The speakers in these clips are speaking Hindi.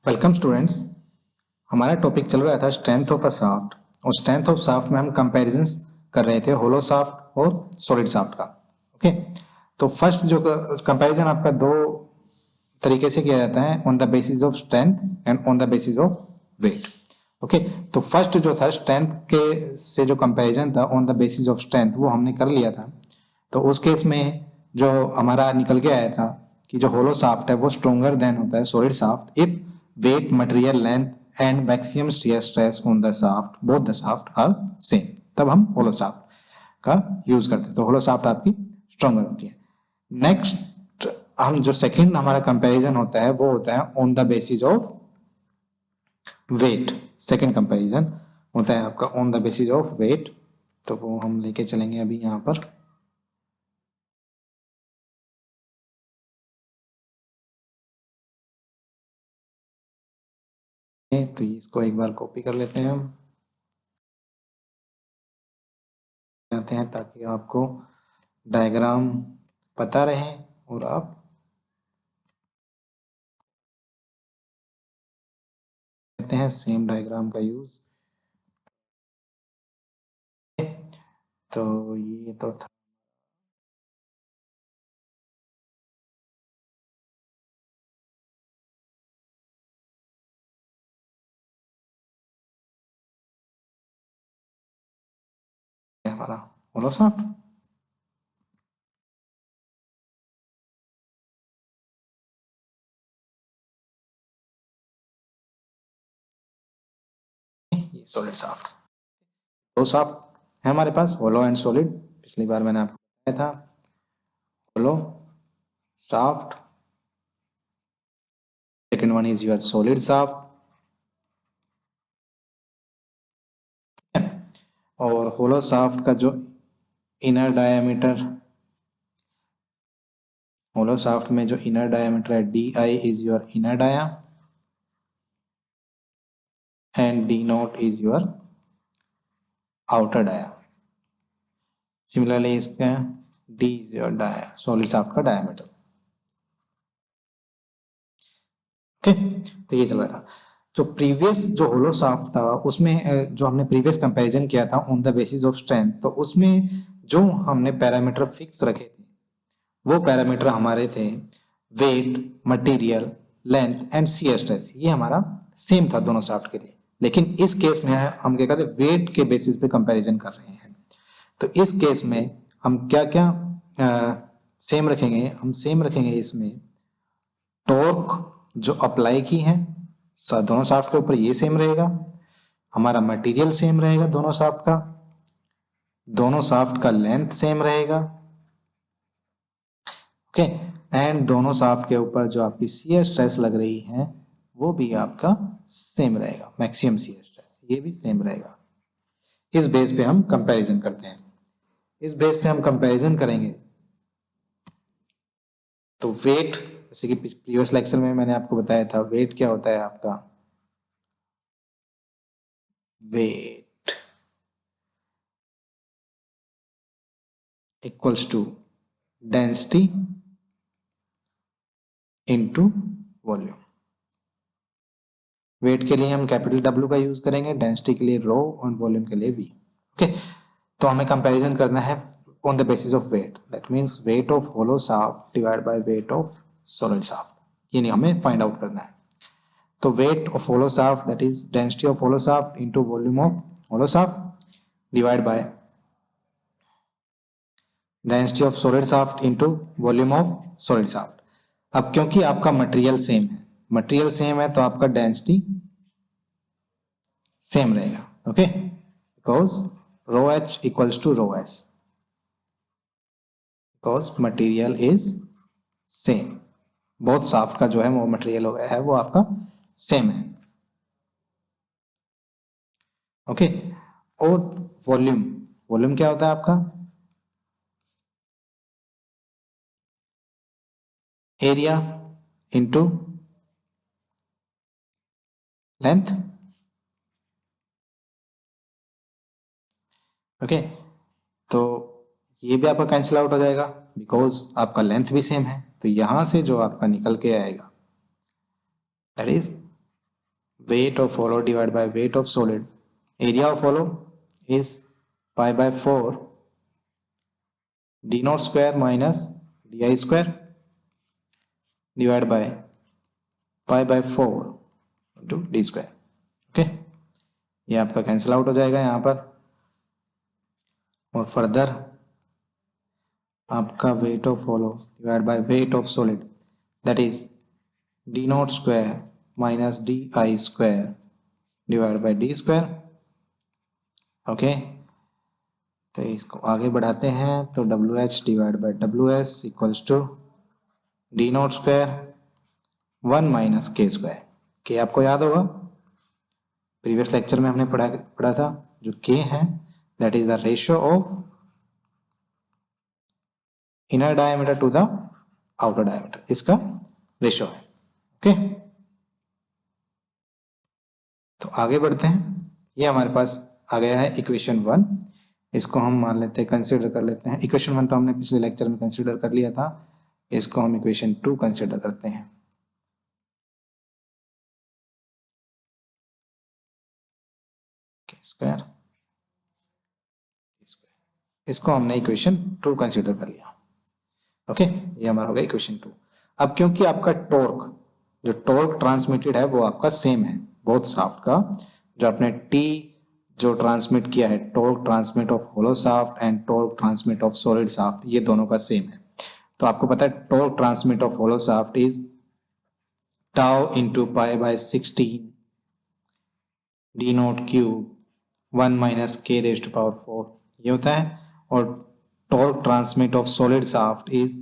Welcome students. हमारा टॉपिक चल रहा था स्ट्रेंथ ऑफ अ शाफ्ट और स्ट्रेंथ ऑफ शाफ्ट में हम कंपैरिजंस कर रहे थे होलो शाफ्ट और सॉलिड शाफ्ट का। ओके, तो फर्स्ट जो कंपैरिजन आपका दो तरीके से किया जाता है, on the basis of strength and on the basis of weight. Okay, तो फर्स्ट जो था स्ट्रेंथ के से जो कंपैरिजन था on the basis of strength वो हमने कर लिया था। तो उस केस में जो हमारा निकल के आया था कि जो होलो शाफ्ट है वो स्ट्रोंगर देन होता है solid shaft if weight, material length and maximum shear stress on the shaft, both the shaft are same। तब हम होलो शाफ्ट का यूज करते हैं, तो होलो शाफ्ट आपकी स्ट्रॉन्गर होती है। नेक्स्ट हम जो सेकंड हमारा कंपैरिजन होता है वो होता है on the basis of weight. Second comparison होता है आपका on the basis of weight, तो वो हम लेके चलेंगे अभी यहाँ पर। तो इसको एक बार कॉपी कर लेते हैं हम जाते हैं ताकि आपको डायग्राम पता रहे और आप करते हैं सेम डायग्राम का यूज। तो ये तो था हमारा होलो शाफ्ट। ये सॉलिड शाफ्ट, दो शाफ्ट है हमारे पास, होलो एंड सॉलिड। पिछली बार मैंने आपको बताया था hollow shaft, second one is your solid shaft. और होलो शाफ्ट का जो इनर डायमीटर, होलो शाफ्ट में जो इनर डायमीटर है D I is your inner dia and D not is your outer dia. Similarly इसका D is your dia solid shaft का डायमीटर। ओके, तो ये चल रहा था। जो प्रीवियस जो होलो शाफ्ट था उसमें जो हमने प्रीवियस कंपैरिजन किया था on the basis of strength, तो उसमें जो हमने पैरामीटर फिक्स रखे थे वो पैरामीटर हमारे थे weight, material, length and shear stress. ये हमारा सेम था दोनों शाफ्ट के लिए। लेकिन इस केस में हम क्या कहते हैं वेट के बेसिस पे कंपैरिजन कर रहे हैं। तो इस केस में हम क्या क्या सेम रखेंगे, हम सेम रखेंगे इसमें टॉर्क जो अप्लाई की है दोनों शाफ्ट के ऊपर ये सेम रहेगा, हमारा मटेरियल सेम रहेगा दोनों शाफ्ट का, दोनों शाफ्ट का लेंथ सेम रहेगा। ओके, एंड दोनों शाफ्ट के ऊपर जो आपकी शियर स्ट्रेस लग रही है वो भी आपका सेम रहेगा, मैक्सिमम शियर स्ट्रेस ये भी सेम रहेगा। इस बेस पे हम कंपैरिजन करते हैं। इस बेस पे हम कंपैरिजन करेंगे तो वेट, जैसे कि प्रीवियस लेक्चर में मैंने आपको बताया था वेट क्या होता है आपका, weight equals to density into volume. Weight के लिए हम कैपिटल डब्ल्यू का यूज करेंगे, डेंसिटी के लिए रो और वॉल्यूम के लिए वी। ओके, तो हमें कंपैरिजन करना है on the basis of weight, that means weight of hollow shaft divide by weight of solid shaft, ये नहीं हमें फाइंड आउट करना है। तो weight of hollow shaft that is density of hollow shaft into volume of hollow shaft divide by density of solid shaft into volume of solid shaft. अब क्योंकि आपका मटेरियल सेम है, मटेरियल सेम है तो आपका डेंसिटी सेम रहेगा। Okay, because rho H equals to rho S, because material is same, बहुत शाफ्ट का जो है वो मटेरियल है वो आपका सेम है। ओके, और वॉल्यूम, वॉल्यूम क्या होता है आपका एरिया इंटू लेंथ। ओके, तो ये भी आपका कैंसिल आउट हो जाएगा बिकॉज आपका लेंथ भी सेम है, तो यहां से जो आपका निकल के आएगा that is weight of hollow divided by weight of solid. Area of hollow is pi by 4 d naught square minus di square divided by pi by 4 into D square. Okay, ये आपका कैंसिल आउट हो जाएगा यहाँ पर. और फर्दर आपका weight of hollow divide by weight of solid that is D naught square minus D I square divide by D square. Okay, तो इसको आगे बढ़ाते हैं तो W H divide by W S equals to D naught square 1 minus K square. के आपको याद होगा प्रीवियस लेक्चर में हमने पढ़ा था. जो के है that is the ratio of inner diameter to the outer diameter, इसका रेशियो है. ओके, तो आगे बढ़ते हैं. ये हमारे पास आ गया है इक्वेशन 1. इसको हम मान लेते हैं, कंसिडर कर लेते हैं. इक्वेशन 1 तो हमने पिछले लेक्चर में कंसिडर कर लिया था. इसको हम इक्वेशन 2 कंसिडर करते हैं. स्क्वायर इसको हमने इक्वेशन 2 कंसिडर कर लिया. ओके, ये हमारा हो गया इक्वेशन 2. अब क्योंकि आपका टॉर्क, जो टॉर्क ट्रांसमिटेड है वो आपका सेम है बोथ शाफ्ट का. जो आपने टी जो ट्रांसमिट किया है, torque transmit of hollow shaft and torque transmit of solid shaft, ये दोनों का सेम है. तो आपको पता है torque transmit of hollow shaft is tau into pi by 16 D not cube 1 minus K raise to power 4 ये होता है. और torque transmit of solid shaft is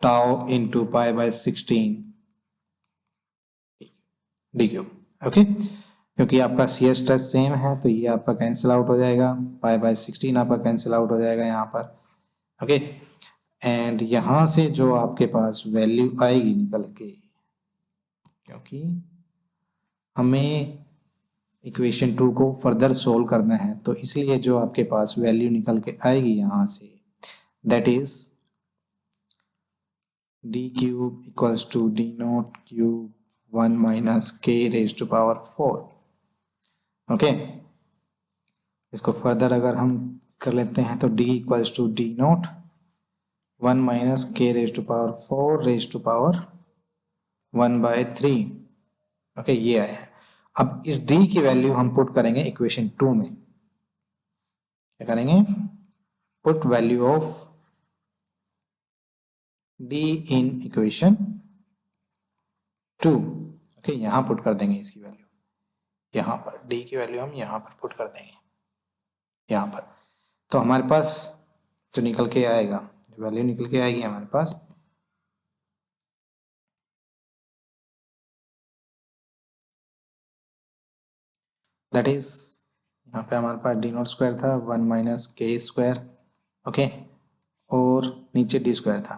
tau into pi by 16 D cube. Okay, क्योंकि आपका सी एस टेस्ट सेम है तो ये आपका कैंसिल आउट हो जाएगा. पाई बाय 16 आपका कैंसिल आउट हो जाएगा यहाँ पर. ओके, एंड यहाँ से जो आपके पास वैल्यू आएगी निकल के, क्योंकि हमें इक्वेशन 2 को फर्दर सोल्व करना है तो इसलिए जो आपके पास वैल्यू निकल के आएगी यहाँ से that is D cube equals to D not cube 1 minus K raise to power 4. Okay, इसको फर्दर अगर हम कर लेते हैं तो D equals to D not 1 minus K raise to power 4 raise to power 1 by 3. Okay, ये आया है. अब इस d की वैल्यू हम पुट करेंगे इक्वेशन 2 में. क्या करेंगे? Put value of d in equation 2. Okay, यहां पुट कर देंगे इसकी वैल्यू. यहां पर d की वैल्यू हम यहां पर पुट कर देंगे यहां पर. तो हमारे पास जो निकल के आएगा, जो वैल्यू निकल के आएगी हमारे पास दैट इज, यहाँ पे हमारे पास डी नॉट स्क्वायर था 1 माइनस के स्क्वायर. ओके, और नीचे डी स्क्वायर था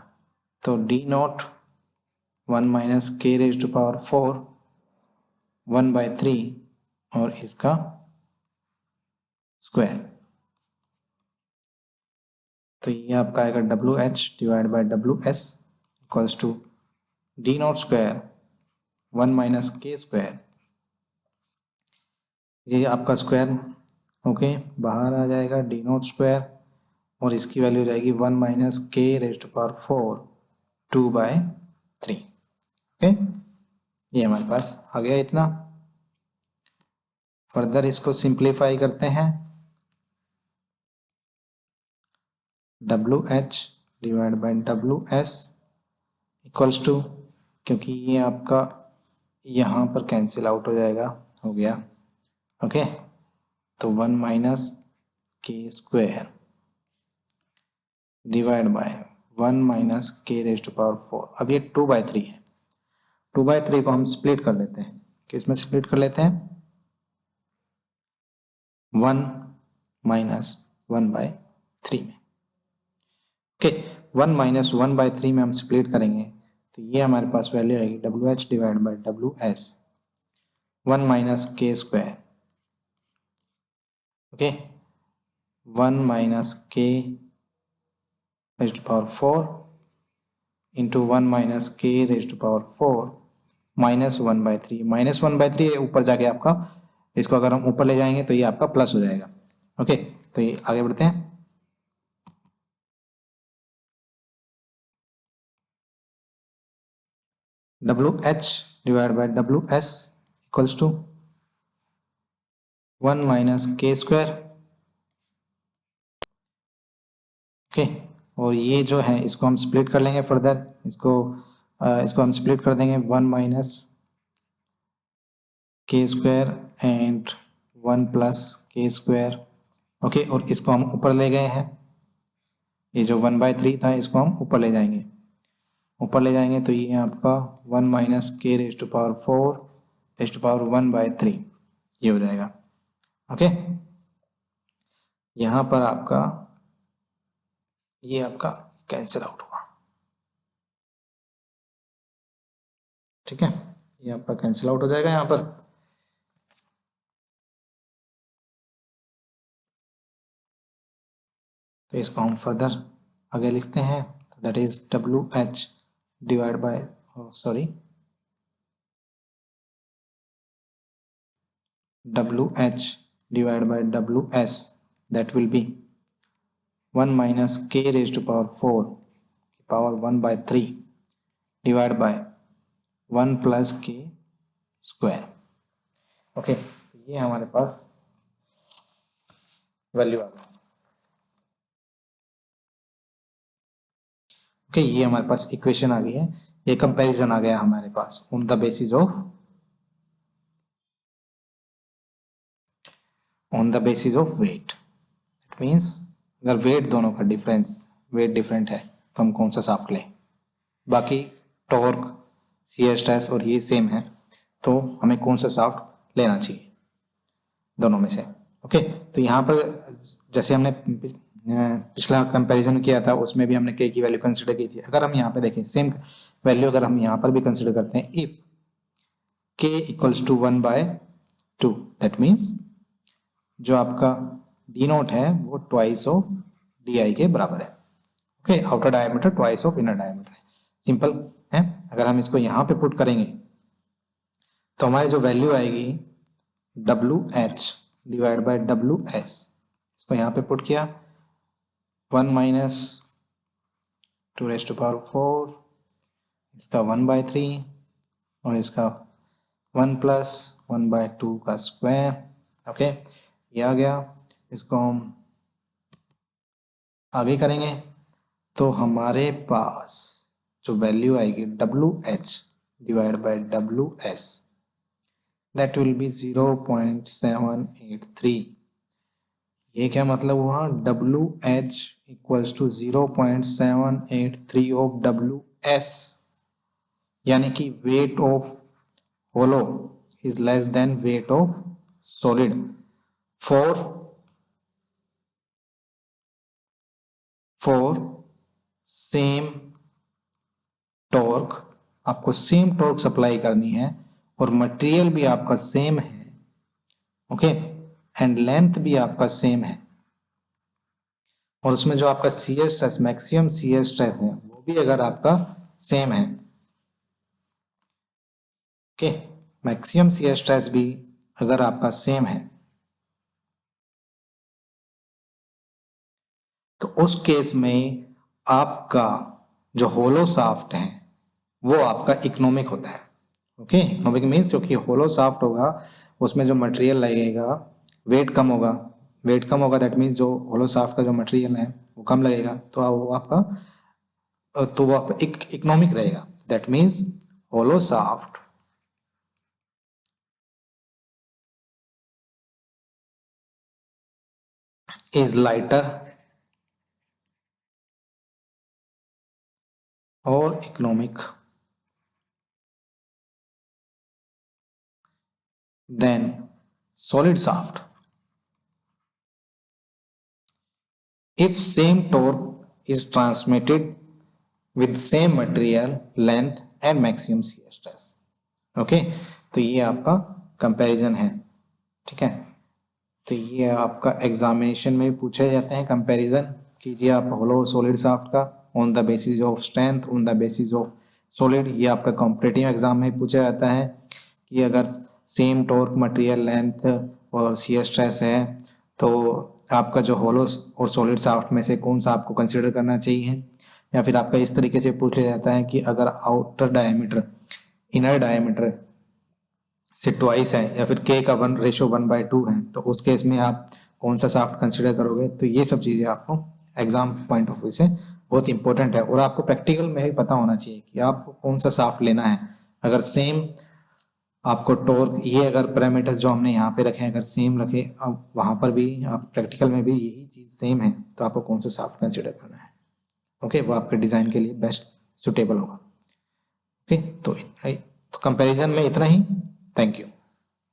तो D not 1 minus K raise to power 4 1 by 3 और इसका स्क्वायर. तो ये आपका आएगा W H divide by W S equals to D naught square 1 minus K square. ये आपका स्क्वायर ओके बाहर आ जाएगा डी नॉट स्क्वायर और इसकी वैल्यू हो जाएगी 1 minus K raise to power 4 2 by 3. Okay, ये हमारे पास आ गया इतना. फर्दर इसको सिंप्लीफाई करते हैं. W H divide by W S equals to, क्योंकि ये आपका यहाँ पर कैंसिल आउट हो जाएगा, हो गया. ओके, तो 1 minus K square divide bye 1 minus K raise to power 4. अब ये 2 बाय 3 है. 2 बाय 3 को हम स्प्लिट कर लेते हैं. किसमें स्प्लिट कर लेते हैं? 1 माइनस 1 बाय 3 में. ओके, 1 माइनस 1 बाय 3 में हम स्प्लिट करेंगे तो ये हमारे पास वैल्यू आएगी W H divide by W S 1 minus K square. Okay, 1 minus K raise to power 4 into 1 minus K raise to power 4 -1/3, -1/3 ऊपर जाके आपका, इसको अगर हम ऊपर ले जाएंगे तो ये आपका प्लस हो जाएगा। ओके, तो ये आगे बढ़ते हैं। WH divide by WS equals to 1 minus K square. Okay, और ये जो है इसको हम स्प्लिट कर लेंगे फर्दर, इसको हम स्प्लिट कर देंगे 1 minus K square and 1 plus के स्क्वायर। ओके, और इसको हम ऊपर ले गए हैं, ये जो 1/3 था इसको हम ऊपर ले जाएंगे, ऊपर ले जाएंगे तो ये आपका 1 minus K raise to power 4 raise to power 1/3 ये हो जाएगा। ओके, यहाँ पर आपका ये आपका कैंसिल आउट हुआ। ठीक है, ये आपका कैंसिल आउट हो जाएगा यहाँ पर। तो इसको हम फर्दर आगे लिखते हैं, that is WH divide bye WH divided by WS, that will be 1 minus k raised to power 4 power 1/3 divided by 1 plus k square। Okay, ये हमारे पास वैल्यू आ गई। ओके, ये हमारे पास इक्वेशन आ गई है, ये कंपैरिजन आ गया हमारे पास on the basis of weight. It means अगर वेट दोनों का वेट डिफरेंट है तो हम कौन सा शाफ्ट लें, बाकी टॉर्क शियर स्ट्रेस और ये सेम है तो हमें कौन सा शाफ्ट लेना चाहिए दोनों में से। ओके, तो यहाँ पर जैसे हमने पिछला कंपैरिजन किया था उसमें भी हमने के की वैल्यू कंसिडर की थी। अगर हम यहाँ पे देखें सेम वैल्यू अगर हम यहाँ पर भी कंसिडर करते हैं, इफ के इक्वल्स टू 1/2, दैट मीन्स जो आपका डी नोट है वो ट्वाइस ऑफ डी आई के बराबर है। Okay, outer diameter twice of inner diameter है, सिंपल है। अगर हम इसको यहाँ पे पुट करेंगे तो हमारी जो वैल्यू आएगी WH डिवाइड बाय WS, इसको यहाँ पे पुट किया 1 माइनस 2 रेज टू पावर 4, इसका 1/3 और इसका 1 प्लस 1/2 का स्क्वायर। ओके, ये आ गया, इसको हम आगे करेंगे तो हमारे पास जो वैल्यू आएगी WH divide by WS, that will be 0.783। ये क्या मतलब हुआ, WH equals to 0.783 of WS, यानी कि weight of hollow is less than weight of solid for same torque. आपको सेम टॉर्क सप्लाई करनी है और मटेरियल भी आपका सेम है। ओके, एंड लेंथ भी आपका सेम है, और उसमें जो आपका shear stress maximum shear stress है वो भी अगर आपका सेम है। ओके, मैक्सिमम शियर स्ट्रेस भी अगर आपका सेम है तो उस केस में आपका जो होलो शाफ्ट है वो आपका इकोनॉमिक होता है। ओके, इकोनॉमिक मीन्स क्योंकि होलो शाफ्ट होगा उसमें जो मटेरियल लगेगा वेट कम होगा, दैट मीन्स जो होलो शाफ्ट का जो मटेरियल है वो कम लगेगा, तो वो आपका इकोनॉमिक रहेगा। That means hollow shaft is lighter or economic than solid shaft if same torque is transmitted with same material length and maximum shear stress। Okay, तो ये आपका कंपैरिजन है। ठीक है, तो ये आपका एग्जामिनेशन में पूछे जाते हैं, कंपैरिजन कीजिए आप होलो सॉलिड शाफ्ट का on the basis of strength, on the basis of solid, ये आपका कॉम्पिटिटिव एग्जाम में पूछा जाता है कि अगर सेम टॉर्क, मटेरियल लेंथ और शियर स्ट्रेस है तो आपका जो होलो और सॉलिड शाफ्ट में से कौन सा आपको कंसिडर करना चाहिए। या फिर आपका इस तरीके से पूछ लिया जाता है कि अगर आउटर डायमीटर इनर डायमीटर से ट्वाइस है या फिर के का 1:1/2 है तो उस केस में आप कौन सा शाफ्ट कंसिडर करोगे। तो ये सब चीज़ें आपको एग्जाम पॉइंट ऑफ व्यू से बहुत इंपॉर्टेंट है और आपको प्रैक्टिकल में भी पता होना चाहिए कि आपको कौन सा शाफ्ट लेना है। अगर सेम आपको टॉर्क, ये अगर पैरामीटर्स जो हमने यहाँ पे रखे हैं अगर सेम रखे, अब वहाँ पर भी आप प्रैक्टिकल में भी यही चीज़ सेम है तो आपको कौन सा शाफ्ट कंसिडर करना है। ओके, वो आपके डिज़ाइन के लिए बेस्ट सुटेबल होगा। ओके, तो कंपैरिजन में इतना ही। Thank you.